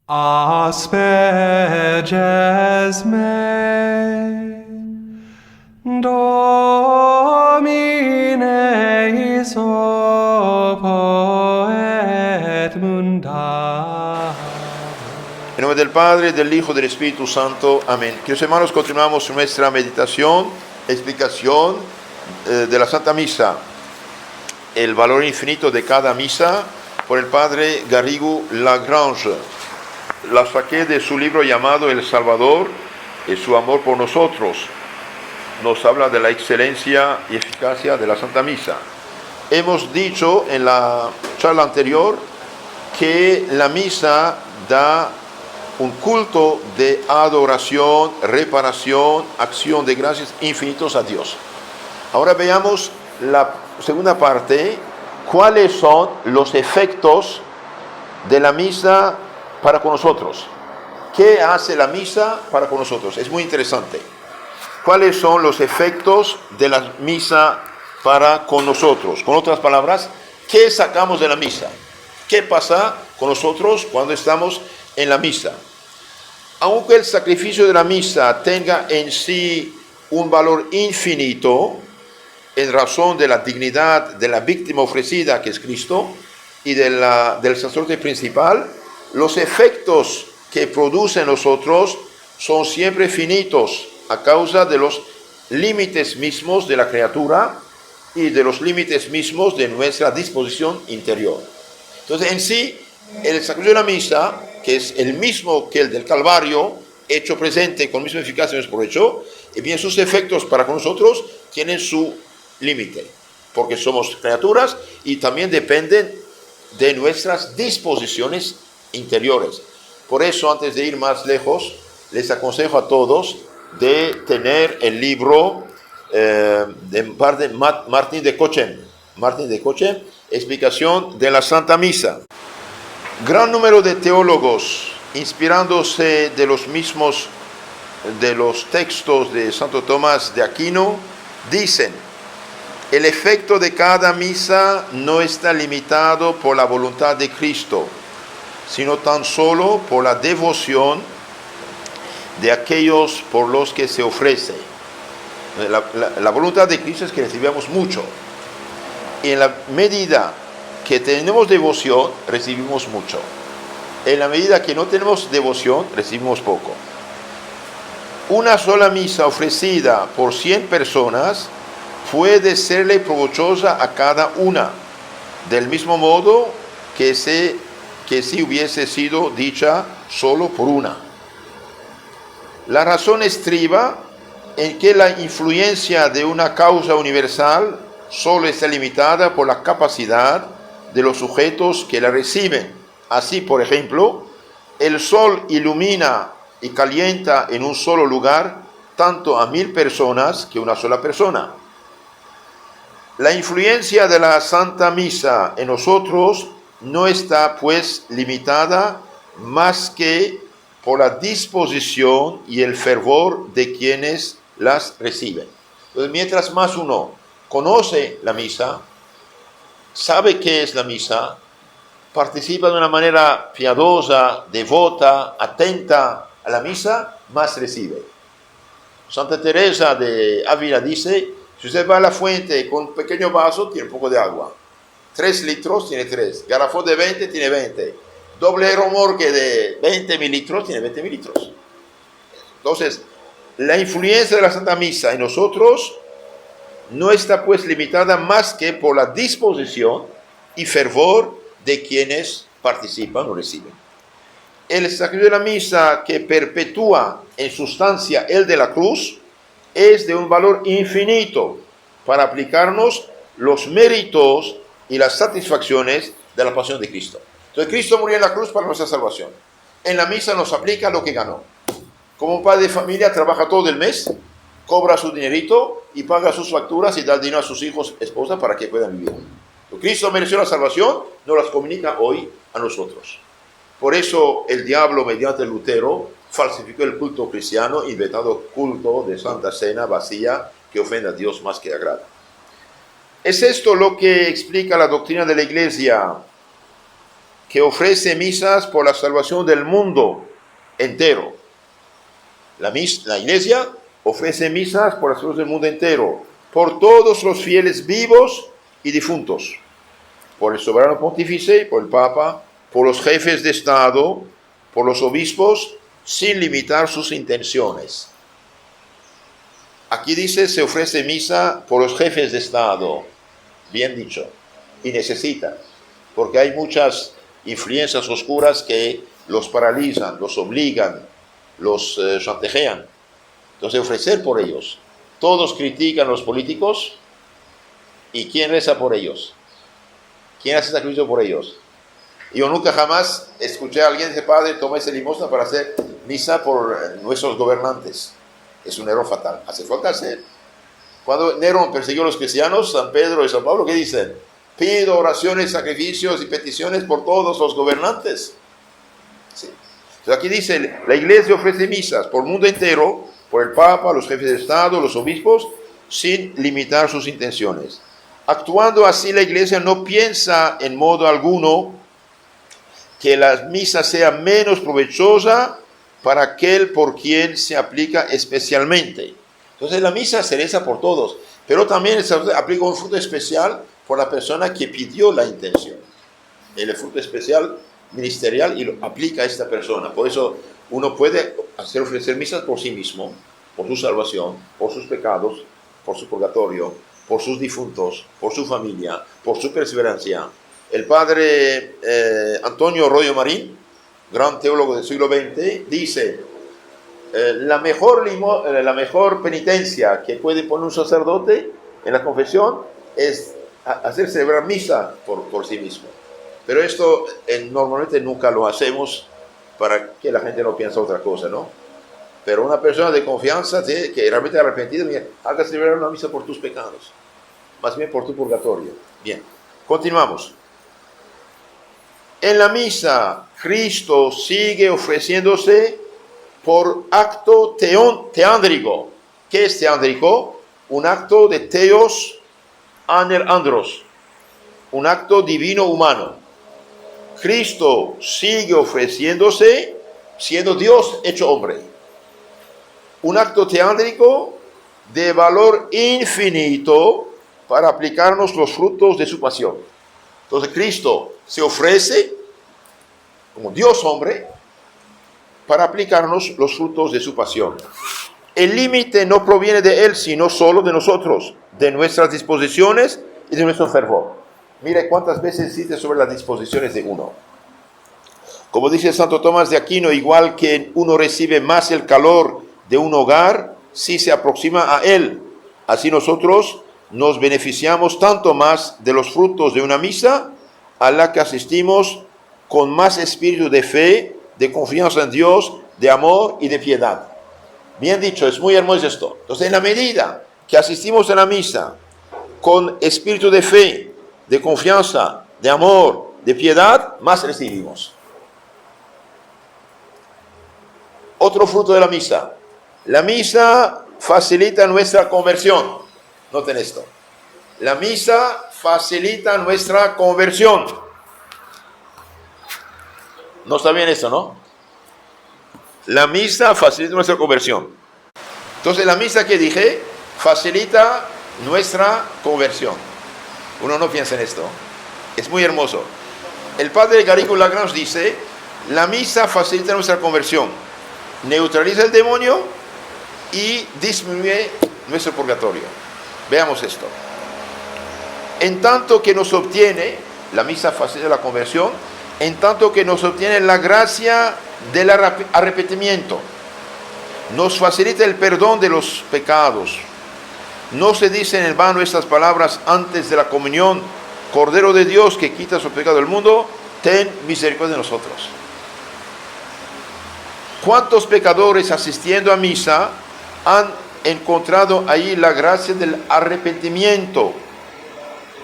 Asperges me, Domine isopo et munda. En nombre del Padre, del Hijo y del Espíritu Santo. Amén. Queridos hermanos, continuamos nuestra meditación, explicación de la Santa Misa. El valor infinito de cada misa por el Padre Garrigou Lagrange. La saqué de su libro llamado El Salvador y su amor por nosotros. Nos habla de la excelencia y eficacia de la Santa Misa. Hemos dicho en la charla anterior que la misa da un culto de adoración, reparación, acción de gracias infinitos a Dios. Ahora veamos la segunda parte, cuáles son los efectos de la misa para con nosotros. ¿Qué hace la misa para con nosotros? Es muy interesante. ¿Cuáles son los efectos de la misa para con nosotros? Con otras palabras, ¿qué sacamos de la misa? ¿Qué pasa con nosotros cuando estamos en la misa? Aunque el sacrificio de la misa tenga en sí un valor infinito, en razón de la dignidad de la víctima ofrecida, que es Cristo, y del sacerdote principal, los efectos que produce en nosotros son siempre finitos a causa de los límites mismos de la criatura y de los límites mismos de nuestra disposición interior. Entonces, en sí, el sacrificio de la misa, que es el mismo que el del Calvario, hecho presente con misma eficacia en nuestro provecho, y bien sus efectos para con nosotros tienen su límite, porque somos criaturas y también dependen de nuestras disposiciones interiores. Por eso, antes de ir más lejos, les aconsejo a todos de tener el libro de Martín de Cochem, Explicación de la Santa Misa. Gran número de teólogos, inspirándose de los textos de Santo Tomás de Aquino, dicen: el efecto de cada misa no está limitado por la voluntad de Cristo, sino tan solo por la devoción de aquellos por los que se ofrece. La voluntad de Cristo es que recibamos mucho. Y en la medida que tenemos devoción, recibimos mucho. En la medida que no tenemos devoción, recibimos poco. Una sola misa ofrecida por 100 personas puede serle provechosa a cada una, del mismo modo que si hubiese sido dicha solo por una. La razón estriba en que la influencia de una causa universal solo está limitada por la capacidad de los sujetos que la reciben. Así, por ejemplo, el sol ilumina y calienta en un solo lugar tanto a 1000 personas que una sola persona. La influencia de la Santa Misa en nosotros no está, pues, limitada más que por la disposición y el fervor de quienes las reciben. Entonces, mientras más uno conoce la misa, sabe qué es la misa, participa de una manera piadosa, devota, atenta a la misa, más recibe. Santa Teresa de Ávila dice: si usted va a la fuente con un pequeño vaso, tiene un poco de agua. 3 litros, tiene 3. Garrafón de 20, tiene 20. Doble remolque de 20 mililitros, tiene 20 mililitros. Entonces, la influencia de la Santa Misa en nosotros no está, pues, limitada más que por la disposición y fervor de quienes participan o reciben. El sacrificio de la misa, que perpetúa en sustancia el de la cruz, es de un valor infinito para aplicarnos los méritos y las satisfacciones de la pasión de Cristo. Entonces, Cristo murió en la cruz para nuestra salvación. En la misa nos aplica lo que ganó. Como un padre de familia trabaja todo el mes, cobra su dinerito y paga sus facturas y da dinero a sus hijos, esposa, para que puedan vivir. Cristo mereció la salvación, nos las comunica hoy a nosotros. Por eso el diablo, mediante Lutero, falsificó el culto cristiano, inventando culto de Santa Cena vacía que ofende a Dios más que agrada. Es esto lo que explica la doctrina de la Iglesia, que que ofrece misas por la salvación del mundo entero. La iglesia ofrece misas por la salvación del mundo entero, por todos los fieles vivos y difuntos, por el soberano pontífice, por el Papa, por los jefes de Estado, por los obispos, sin limitar sus intenciones. Aquí dice, se ofrece misa por los jefes de Estado, bien dicho, y necesita, porque hay muchas influencias oscuras que los paralizan, los obligan, los chantajean. Entonces, ofrecer por ellos. Todos critican a los políticos, ¿y quién reza por ellos? ¿Quién hace sacrificio por ellos? Yo nunca jamás escuché a alguien decir, padre, toma esa limosna para hacer misa por nuestros gobernantes. Es un error fatal. Hace falta hacer. Cuando Nerón persiguió a los cristianos, San Pedro y San Pablo, ¿qué dicen? Pido oraciones, sacrificios y peticiones por todos los gobernantes. Sí. Entonces aquí dice, la iglesia ofrece misas por el mundo entero, por el Papa, los jefes de Estado, los obispos, sin limitar sus intenciones. Actuando así, la iglesia no piensa en modo alguno que la misa sea menos provechosa para aquel por quien se aplica especialmente. Entonces la misa se reza por todos, pero también se aplica un fruto especial por la persona que pidió la intención. El fruto especial ministerial y lo aplica a esta persona. Por eso uno puede ofrecer misas por sí mismo, por su salvación, por sus pecados, por su purgatorio, por sus difuntos, por su familia, por su perseverancia. El padre Antonio Royo Marín, gran teólogo del siglo XX, dice, la mejor penitencia que puede poner un sacerdote en la confesión es hacer celebrar misa por sí mismo. Pero esto normalmente nunca lo hacemos para que la gente no piense otra cosa, ¿no? Pero una persona de confianza que realmente arrepentida, mira, haga celebrar una misa por tus pecados, más bien por tu purgatorio. Bien, continuamos. En la misa, Cristo sigue ofreciéndose por acto teándrico. ¿Qué es teándrico? Un acto de teos aner andros, un acto divino humano. Cristo sigue ofreciéndose siendo Dios hecho hombre. Un acto teándrico de valor infinito para aplicarnos los frutos de su pasión. Entonces Cristo se ofrece como Dios hombre para aplicarnos los frutos de su pasión. El límite no proviene de Él, sino solo de nosotros, de nuestras disposiciones y de nuestro fervor. Mire cuántas veces dice sobre las disposiciones de uno. Como dice Santo Tomás de Aquino, igual que uno recibe más el calor de un hogar si se aproxima a él, así nosotros nos beneficiamos tanto más de los frutos de una misa a la que asistimos con más espíritu de fe, de confianza en Dios, de amor y de piedad. Bien dicho, es muy hermoso esto. Entonces, en la medida que asistimos a la misa con espíritu de fe, de confianza, de amor, de piedad, más recibimos. Otro fruto de la misa. La misa facilita nuestra conversión. Noten esto. La misa facilita nuestra conversión. No está bien esto, ¿no? La misa facilita nuestra conversión. Entonces, la misa que dije facilita nuestra conversión. Uno no piensa en esto. Es muy hermoso. El padre Garrigou Lagrange dice, la misa facilita nuestra conversión, neutraliza el demonio y disminuye nuestro purgatorio. Veamos esto. En tanto que nos obtiene, la misa facilita la conversión, en tanto que nos obtiene la gracia del arrepentimiento, nos facilita el perdón de los pecados. No se dicen en vano estas palabras antes de la comunión: Cordero de Dios que quitas el pecado del mundo, ten misericordia de nosotros. ¿Cuántos pecadores asistiendo a misa han encontrado ahí la gracia del arrepentimiento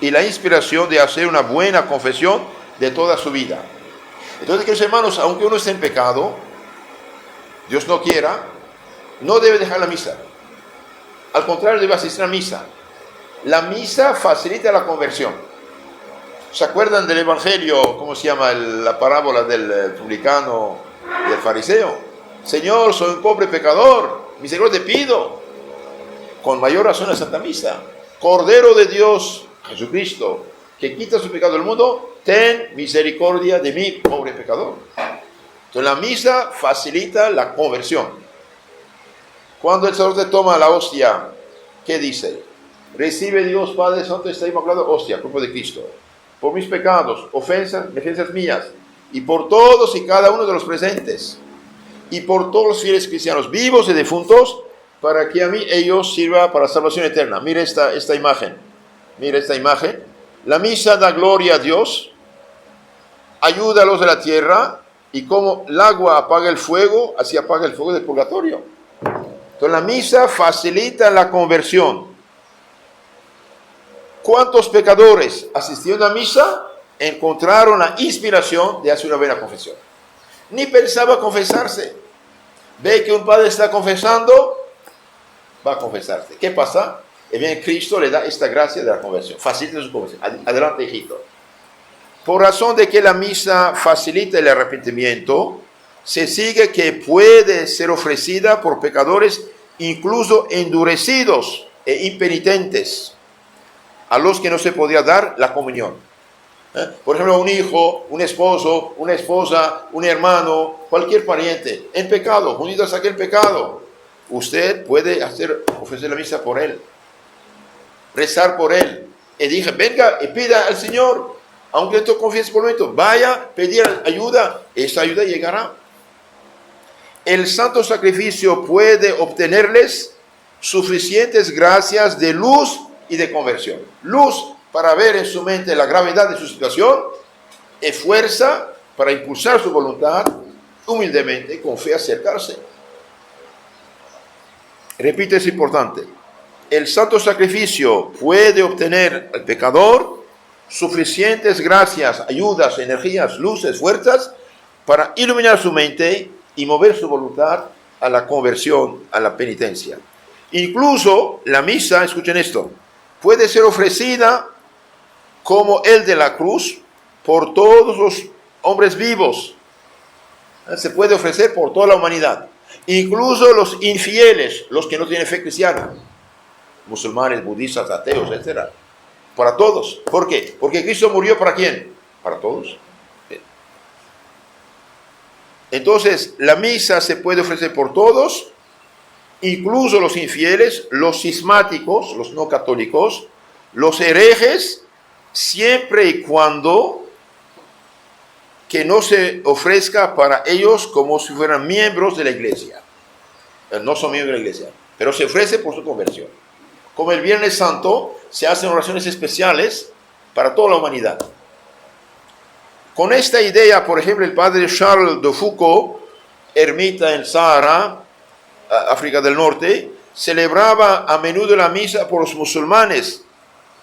y la inspiración de hacer una buena confesión de toda su vida? Entonces, queridos hermanos, aunque uno esté en pecado, Dios no quiera, no debe dejar la misa. Al contrario, debe asistir a misa. La misa facilita la conversión. ¿Se acuerdan del Evangelio, cómo se llama, la parábola del publicano y del fariseo? Señor, soy un pobre pecador, misericordia te pido. Con mayor razón la Santa Misa. Cordero de Dios, Jesucristo, que quita su pecado del mundo, ten misericordia de mí, pobre pecador. Entonces la misa facilita la conversión. Cuando el sacerdote toma la hostia, ¿qué dice? Recibe Dios Padre Santo esta inmaculada hostia, cuerpo de Cristo, por mis pecados, ofensas mías, y por todos y cada uno de los presentes, y por todos los fieles cristianos vivos y difuntos, para que a mí ellos sirva para salvación eterna. Mire esta imagen. Mire esta imagen. La misa da gloria a Dios, ayuda a los de la tierra, y como el agua apaga el fuego, así apaga el fuego del purgatorio. Entonces la misa facilita la conversión. ¿Cuántos pecadores asistiendo a misa encontraron la inspiración de hacer una buena confesión? Ni pensaba confesarse. Ve que un padre está confesando, va a confesarse. ¿Qué pasa? Y bien, Cristo le da esta gracia de la conversión. Facilita su conversión. Adelante, hijito. Por razón de que la misa facilita el arrepentimiento, se sigue que puede ser ofrecida por pecadores incluso endurecidos e impenitentes, a los que no se podía dar la comunión. Por ejemplo, un hijo, un esposo, una esposa, un hermano, cualquier pariente, en pecado, unidos a aquel pecado. Usted puede ofrecer la misa por él, rezar por él. Y dije, venga y pida al Señor, aunque esto confiese por el momento, vaya, pedir ayuda, esa ayuda llegará. El santo sacrificio puede obtenerles suficientes gracias de luz y de conversión. Luz para ver en su mente la gravedad de su situación, y fuerza para impulsar su voluntad, humildemente, con fe, acercarse. Repito, es importante. El santo sacrificio puede obtener al pecador suficientes gracias, ayudas, energías, luces, fuerzas para iluminar su mente y mover su voluntad a la conversión, a la penitencia. Incluso la misa, escuchen esto, puede ser ofrecida como el de la cruz por todos los hombres vivos. Se puede ofrecer por toda la humanidad. Incluso los infieles, los que no tienen fe cristiana, musulmanes, budistas, ateos, etc. Para todos. ¿Por qué? Porque Cristo murió ¿para quién? Para todos. Entonces, la misa se puede ofrecer por todos, incluso los infieles, los cismáticos, los no católicos, los herejes, siempre y cuando que no se ofrezca para ellos como si fueran miembros de la iglesia. No son miembros de la iglesia, pero se ofrece por su conversión. Como el Viernes Santo, se hacen oraciones especiales para toda la humanidad. Con esta idea, por ejemplo, el padre Charles de Foucault, ermita en Sahara, África del Norte, celebraba a menudo la misa por los musulmanes,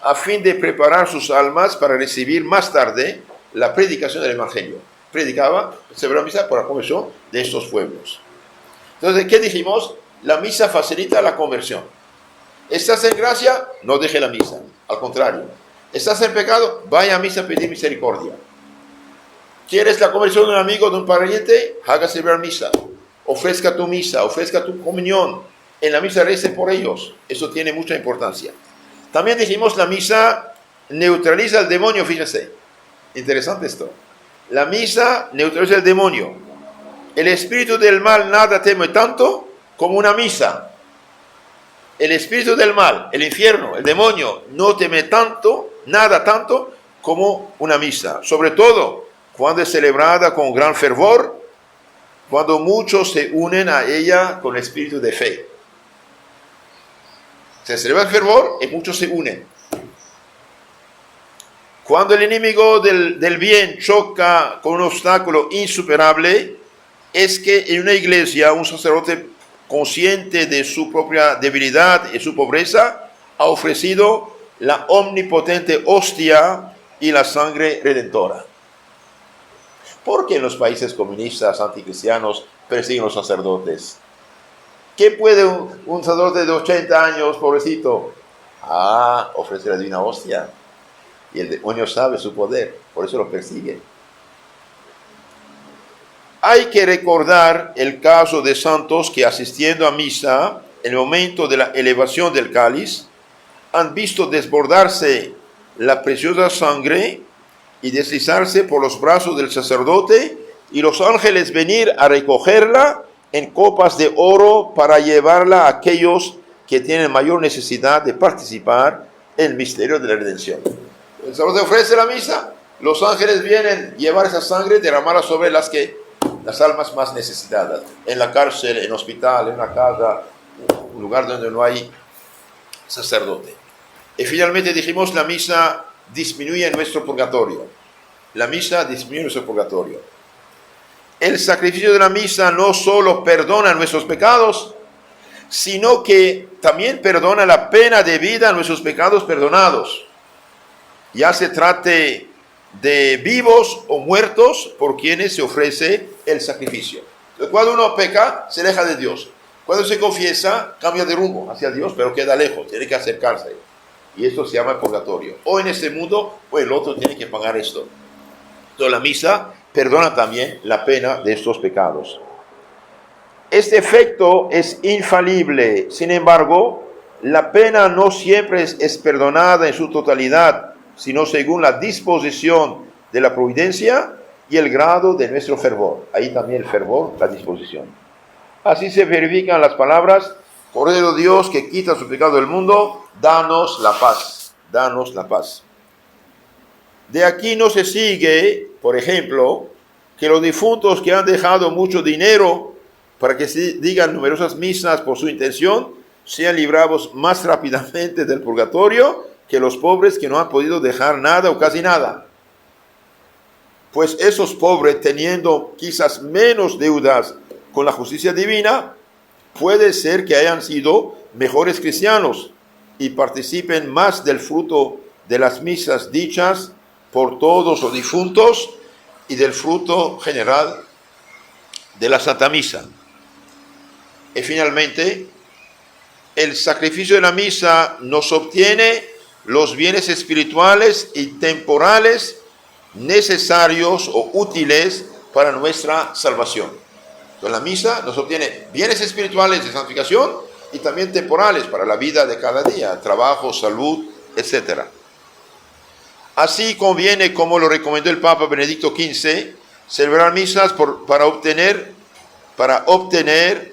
a fin de preparar sus almas para recibir más tarde la predicación del Evangelio. Celebraba misa por la conversión de estos pueblos. Entonces, ¿qué dijimos? La misa facilita la conversión. ¿Estás en gracia? No deje la misa. Al contrario. ¿Estás en pecado? Vaya a misa a pedir misericordia. ¿Quieres la conversión de un amigo, de un pariente? Haga celebrar misa. Ofrezca tu misa, ofrezca tu comunión. En la misa rece por ellos. Eso tiene mucha importancia. También dijimos la misa neutraliza al demonio, fíjense. Interesante esto. La misa neutraliza al demonio. El espíritu del mal nada teme tanto como una misa. El espíritu del mal, el infierno, el demonio, no teme tanto, nada tanto como una misa. Sobre todo cuando es celebrada con gran fervor, cuando muchos se unen a ella con espíritu de fe. Se celebra el fervor y muchos se unen. Cuando el enemigo del bien choca con un obstáculo insuperable, es que en una iglesia un sacerdote consciente de su propia debilidad y su pobreza ha ofrecido la omnipotente hostia y la sangre redentora. ¿Por qué en los países comunistas anticristianos persiguen los sacerdotes? ¿Qué puede un sacerdote de 80 años, pobrecito? Ofrecer la divina hostia. Y el demonio sabe su poder, por eso lo persigue. Hay que recordar el caso de santos que asistiendo a misa, en el momento de la elevación del cáliz, han visto desbordarse la preciosa sangre y deslizarse por los brazos del sacerdote y los ángeles venir a recogerla en copas de oro para llevarla a aquellos que tienen mayor necesidad de participar en el misterio de la redención. El sacerdote ofrece la misa, los ángeles vienen a llevar esa sangre y derramarla sobre las almas más necesitadas, en la cárcel, en el hospital, en una casa, un lugar donde no hay sacerdote. Y finalmente dijimos, la misa disminuye nuestro purgatorio. La misa disminuye nuestro purgatorio. El sacrificio de la misa no solo perdona nuestros pecados, sino que también perdona la pena de vida a nuestros pecados perdonados. Ya se trate de vivos o muertos por quienes se ofrece el sacrificio. Entonces, cuando uno peca, se aleja de Dios. Cuando se confiesa, cambia de rumbo hacia Dios, pero queda lejos, tiene que acercarse. Y esto se llama purgatorio. O en este mundo, o el otro tiene que pagar esto. Entonces, la misa perdona también la pena de estos pecados. Este efecto es infalible. Sin embargo, la pena no siempre es perdonada en su totalidad, sino según la disposición de la providencia y el grado de nuestro fervor. Ahí también el fervor, la disposición. Así se verifican las palabras: Cordero de Dios que quita su pecado del mundo, danos la paz, danos la paz. De aquí no se sigue, por ejemplo, que los difuntos que han dejado mucho dinero para que se digan numerosas misas por su intención, sean librados más rápidamente del purgatorio que los pobres que no han podido dejar nada o casi nada. Pues esos pobres, teniendo quizás menos deudas con la justicia divina, puede ser que hayan sido mejores cristianos y participen más del fruto de las misas dichas por todos los difuntos y del fruto general de la Santa Misa. Y finalmente, el sacrificio de la misa nos obtiene los bienes espirituales y temporales necesarios o útiles para nuestra salvación. Entonces, la misa nos obtiene bienes espirituales de santificación y también temporales para la vida de cada día, trabajo, salud, etc. Así conviene, como lo recomendó el Papa Benedicto XV, celebrar misas para obtener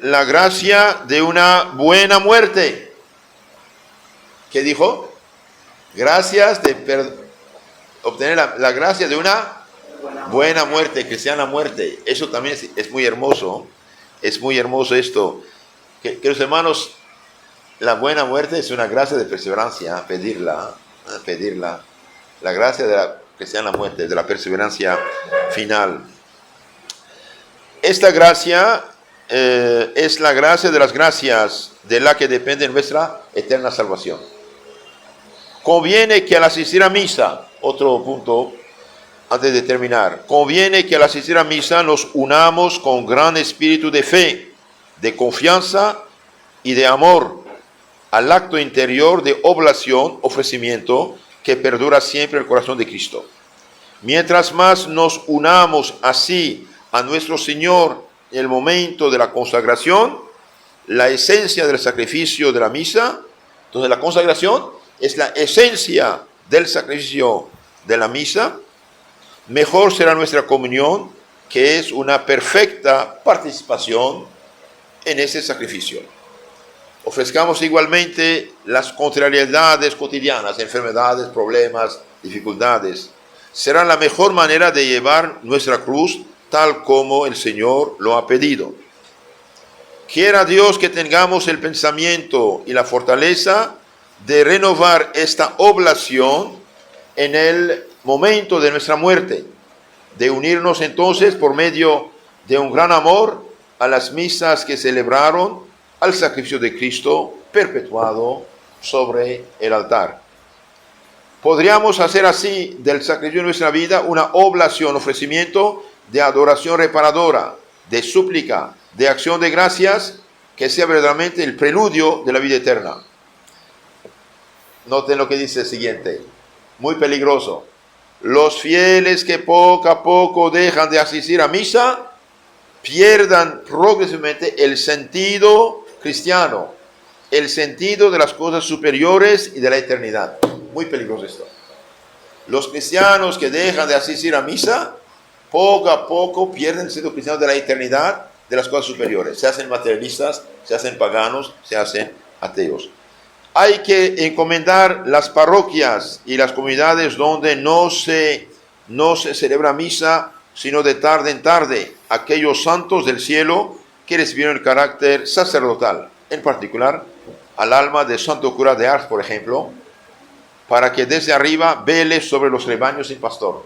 la gracia de una buena muerte. ¿Qué dijo? Obtener la gracia de una buena muerte, cristiana muerte. Eso también es muy hermoso. Es muy hermoso esto. Que los hermanos, la buena muerte es una gracia de perseverancia, pedirla. La gracia de la cristiana muerte, de la perseverancia final. Esta gracia es la gracia de las gracias, de la que depende nuestra eterna salvación. Conviene que al asistir a misa, otro punto antes de terminar, conviene que al asistir a misa nos unamos con gran espíritu de fe, de confianza y de amor al acto interior de oblación, ofrecimiento, que perdura siempre el corazón de Cristo. Mientras más nos unamos así a nuestro Señor en el momento de la consagración, la esencia del sacrificio de la misa, entonces la consagración es la esencia del sacrificio de la misa, mejor será nuestra comunión, que es una perfecta participación en ese sacrificio. Ofrezcamos igualmente las contrariedades cotidianas, enfermedades, problemas, dificultades. Será la mejor manera de llevar nuestra cruz tal como el Señor lo ha pedido. Quiera Dios que tengamos el pensamiento y la fortaleza de renovar esta oblación en el momento de nuestra muerte, de unirnos entonces por medio de un gran amor a las misas que celebraron al sacrificio de Cristo perpetuado sobre el altar. Podríamos hacer así del sacrificio de nuestra vida una oblación, ofrecimiento de adoración reparadora, de súplica, de acción de gracias, que sea verdaderamente el preludio de la vida eterna. Noten lo que dice el siguiente. muy peligroso. Los fieles que poco a poco dejan de asistir a misa, pierdan progresivamente el sentido cristiano, el sentido de las cosas superiores y de la eternidad. Muy peligroso esto. Los cristianos que dejan de asistir a misa, poco a poco pierden el sentido cristiano de la eternidad, de las cosas superiores. Se hacen materialistas, se hacen paganos, se hacen ateos. Hay que encomendar las parroquias y las comunidades donde no se celebra misa, sino de tarde en tarde, aquellos santos del cielo que recibieron el carácter sacerdotal, en particular al alma de Santo Cura de Ars, por ejemplo, para que desde arriba vele sobre los rebaños sin pastor,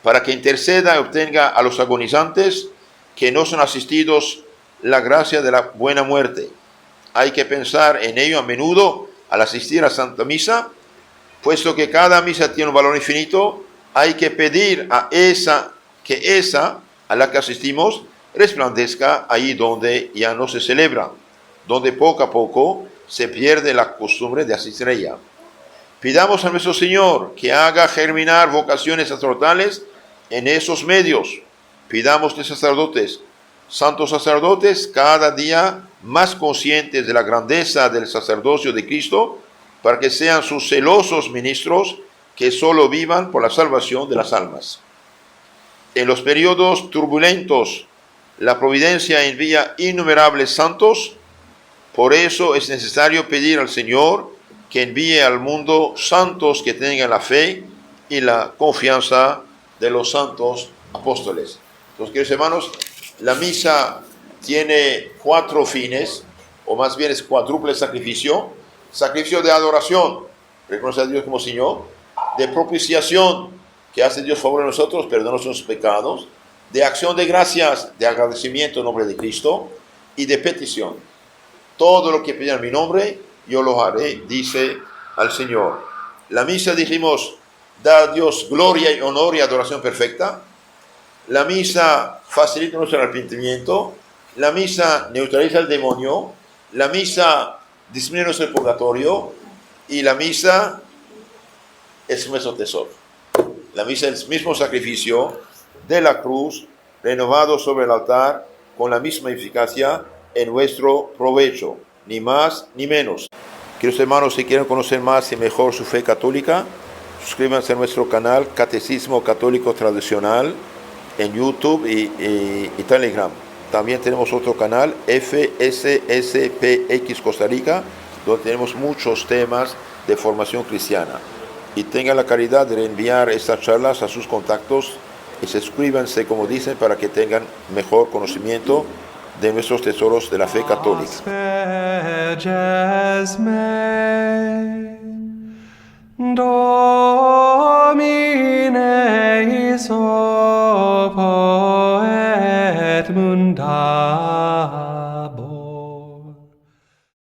para que interceda y obtenga a los agonizantes que no son asistidos la gracia de la buena muerte. Hay que pensar en ello a menudo al asistir a Santa Misa, puesto que cada misa tiene un valor infinito. Hay que pedir a esa a la que asistimos resplandezca ahí donde ya no se celebra, donde poco a poco se pierde la costumbre de asistir a ella. Pidamos a nuestro Señor que haga germinar vocaciones sacerdotales en esos medios. Pidamos que sacerdotes, santos sacerdotes, cada día más conscientes de la grandeza del sacerdocio de Cristo, para que sean sus celosos ministros que solo vivan por la salvación de las almas. En los periodos turbulentos, la providencia envía innumerables santos. Por eso es necesario pedir al Señor que envíe al mundo santos que tengan la fe y la confianza de los santos apóstoles. Entonces, queridos hermanos, la misa tiene 4 fines, o más bien es cuádruple sacrificio. Sacrificio de adoración, reconocer a Dios como Señor; de propiciación, que hace Dios favor a nosotros, perdona nuestros pecados; de acción de gracias, de agradecimiento en nombre de Cristo; y de petición. Todo lo que pidan en mi nombre, yo lo haré, dice al Señor. La misa, dijimos, da a Dios gloria y honor y adoración perfecta. La misa facilita nuestro arrepentimiento. La misa neutraliza el demonio. La misa disminuye nuestro purgatorio. Y la misa es nuestro tesoro. La misa es el mismo sacrificio de la cruz, renovado sobre el altar, con la misma eficacia en nuestro provecho, ni más ni menos. Queridos hermanos, si quieren conocer más y mejor su fe católica, suscríbanse a nuestro canal Catecismo Católico Tradicional en YouTube y Telegram. También tenemos otro canal, FSSPX Costa Rica, donde tenemos muchos temas de formación cristiana. Y tengan la caridad de enviar estas charlas a sus contactos y suscríbanse, como dicen, para que tengan mejor conocimiento de nuestros tesoros de la fe católica. Asperges me, Domine, so poet mundane.